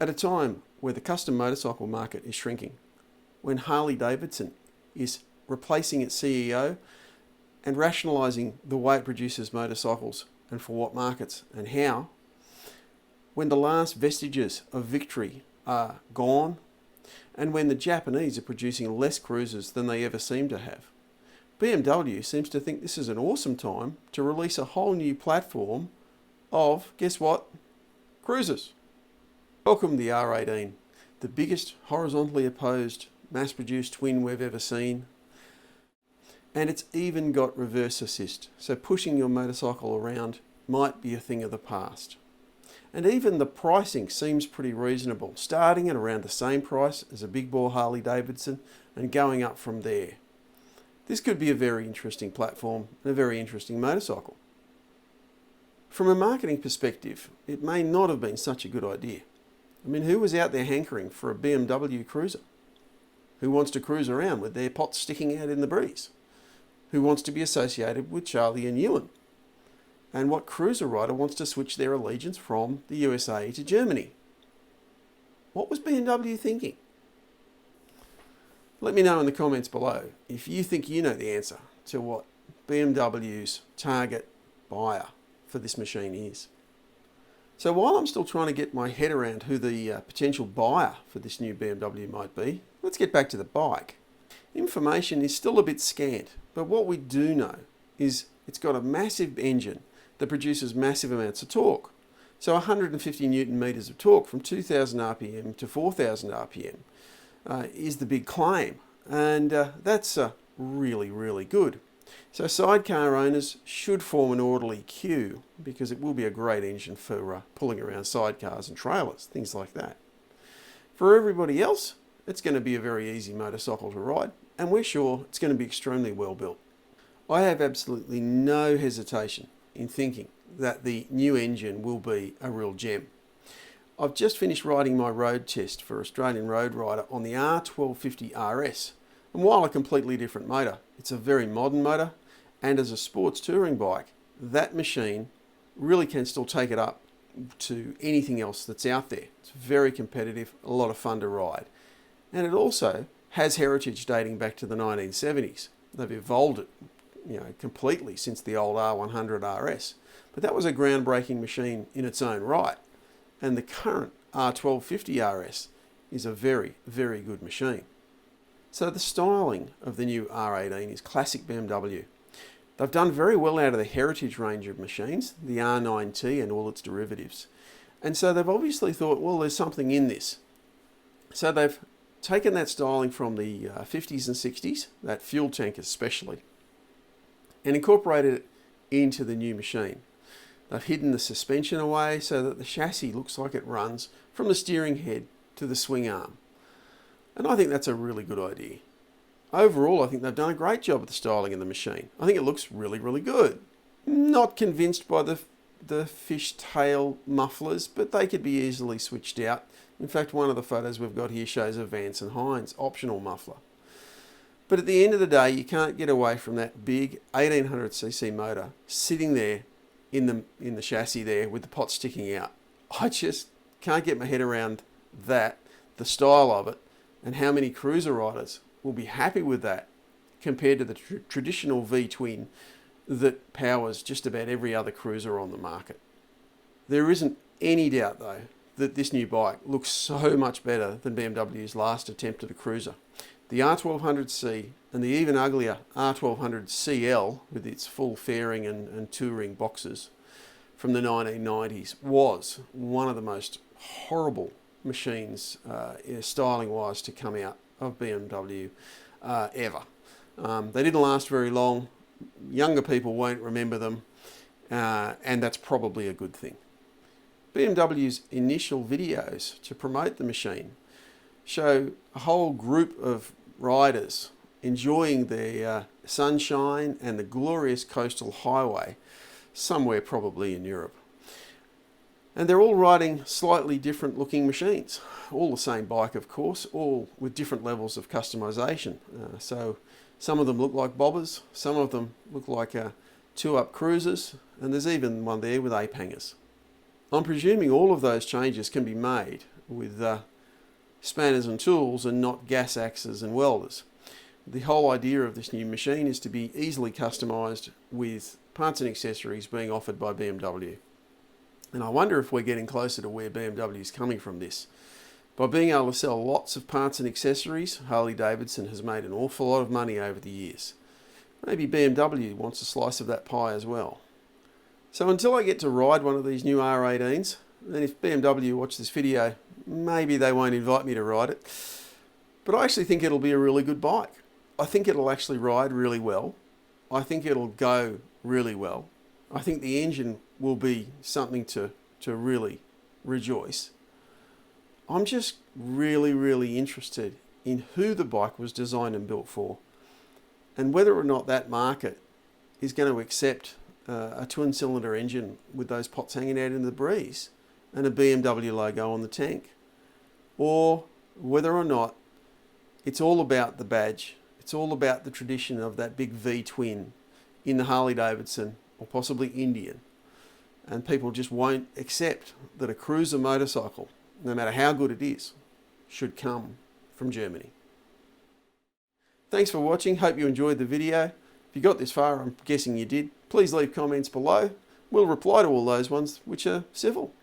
At a time where the custom motorcycle market is shrinking, when Harley-Davidson is replacing its CEO and rationalising the way it produces motorcycles and for what markets and how, when the last vestiges of victory are gone, and when the Japanese are producing less cruisers than they ever seem to have, BMW seems to think this is an awesome time to release a whole new platform of, guess what? Cruisers. Welcome the R18, the biggest horizontally opposed mass-produced twin we've ever seen. And it's even got reverse assist, so pushing your motorcycle around might be a thing of the past. And even the pricing seems pretty reasonable, starting at around the same price as a big bore Harley-Davidson and going up from there. This could be a very interesting platform and a very interesting motorcycle. From a marketing perspective, it may not have been such a good idea. I mean, who was out there hankering for a BMW cruiser? Who wants to cruise around with their pots sticking out in the breeze? Who wants to be associated with Charlie and Ewan? And what cruiser rider wants to switch their allegiance from the USA to Germany? What was BMW thinking? Let me know in the comments below if you think you know the answer to what BMW's target buyer for this machine is. So while I'm still trying to get my head around who the potential buyer for this new BMW might be, let's get back to the bike. Information is still a bit scant, but what we do know is it's got a massive engine that produces massive amounts of torque. So 150 Newton meters of torque from 2000 RPM to 4000 RPM is the big claim. And that's really, really good. So sidecar owners should form an orderly queue because it will be a great engine for pulling around sidecars and trailers, things like that. For everybody else, it's going to be a very easy motorcycle to ride, and we're sure it's going to be extremely well built. I have absolutely no hesitation in thinking that the new engine will be a real gem. I've just finished riding my road test for Australian Road Rider on the R1250 RS, and while a completely different motor, it's a very modern motor, and as a sports touring bike, that machine really can still take it up to anything else that's out there. It's very competitive, a lot of fun to ride. And it also has heritage dating back to the 1970s. They've evolved it, completely since the old R100 RS. But that was a groundbreaking machine in its own right. And the current R1250 RS is a very, very good machine. So the styling of the new R18 is classic BMW. They've done very well out of the heritage range of machines, the R9T and all its derivatives. And so they've obviously thought, well, there's something in this. So they've taken that styling from the 50s and 60s, that fuel tank especially, and incorporated it into the new machine. They've hidden the suspension away so that the chassis looks like it runs from the steering head to the swing arm. And I think that's a really good idea. Overall, I think they've done a great job of the styling of the machine. I think it looks really, really good. Not convinced by the fishtail mufflers, but they could be easily switched out. In fact, one of the photos we've got here shows a Vance & Hines optional muffler. But at the end of the day, you can't get away from that big 1800cc motor sitting there in the chassis there with the pot sticking out. I just can't get my head around that, the style of it, and how many cruiser riders will be happy with that compared to the traditional V-twin that powers just about every other cruiser on the market. There isn't any doubt though that this new bike looks so much better than BMW's last attempt at a cruiser. The R1200C and the even uglier R1200CL with its full fairing and touring boxes from the 1990s was one of the most horrible machines styling wise to come out of BMW ever. They didn't last very long. Younger people won't remember them, and that's probably a good thing. BMW's initial videos to promote the machine show a whole group of riders enjoying the sunshine and the glorious coastal highway somewhere probably in Europe. And they're all riding slightly different looking machines. All the same bike, of course, all with different levels of customization. So some of them look like bobbers, some of them look like two-up cruisers, and there's even one there with ape hangers. I'm presuming all of those changes can be made with spanners and tools and not gas axes and welders. The whole idea of this new machine is to be easily customised with parts and accessories being offered by BMW. And I wonder if we're getting closer to where BMW is coming from this. By being able to sell lots of parts and accessories, Harley-Davidson has made an awful lot of money over the years. Maybe BMW wants a slice of that pie as well. So until I get to ride one of these new R18s, and if BMW watch this video, maybe they won't invite me to ride it, but I actually think it'll be a really good bike. I think it'll actually ride really well. I think it'll go really well. I think the engine will be something to really rejoice. I'm just really interested in who the bike was designed and built for, and whether or not that market is going to accept a twin-cylinder engine with those pots hanging out in the breeze and a BMW logo on the tank, or whether or not it's all about the badge, it's all about the tradition of that big V-twin in the Harley-Davidson or possibly Indian, and people just won't accept that a cruiser motorcycle, no matter how good it is, should come from Germany. Thanks for watching, hope you enjoyed the video. If you got this far, I'm guessing you did, please leave comments below. We'll reply to all those ones which are civil.